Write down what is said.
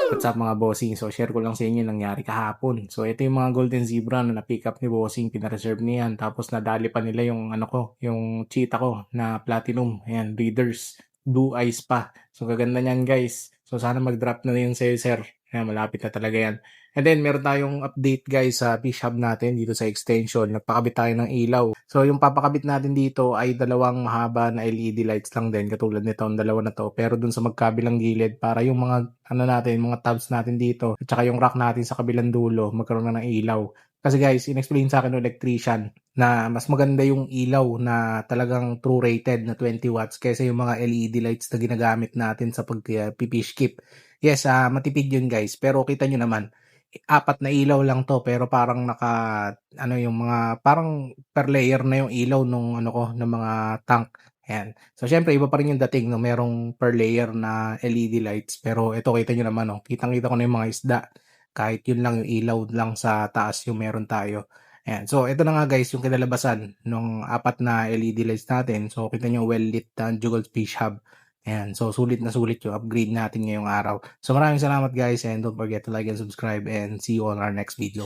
What's up mga bossing? So share ko lang sa inyo yung nangyari kahapon. So ito yung mga golden zebra na na-pick up ni bossing, pina-reserve niyan. Tapos nadali pa nila yung ano ko, yung cheetah ko na platinum. Ayan, breeders. Blue eyes pa. So gaganda niyan guys. So sana mag-drop na yun sa'yo sir. Ayan, malapit na talaga yan. And then meron tayong update guys sa fish hub natin dito sa extension. Nagpakabit tayo ng ilaw. So yung papakabit natin dito ay dalawang mahaba na LED lights lang din katulad nito ang dalawa na to. Pero dun sa magkabilang gilid para yung mga ano natin, mga tabs natin dito at saka yung rack natin sa kabilang dulo magkaroon na ng ilaw. Kasi guys, in-explain sa akin ng electrician na mas maganda yung ilaw na talagang true rated na 20 watts kaysa yung mga LED lights na ginagamit natin sa pag-fish keep. Yes, matipid yun guys. Pero kita nyo naman, apat na ilaw lang to pero parang ano yung mga parang per layer na yung ilaw nung ano ko ng mga tank. Ayan. So syempre iba pa rin yung dating no merong per layer na LED lights pero ito kita niyo naman oh. Kitang-kita ko na yung mga isda. Kahit yun lang yung ilaw lang sa taas yung meron tayo. Ayan. So ito na nga guys yung kinalabasan ng apat na LED lights natin. So kita niyo well lit Juggle Fish Hub. Ayan, so sulit na sulit yung upgrade natin ngayong araw. So maraming salamat guys and don't forget to like and subscribe and see you on our next video.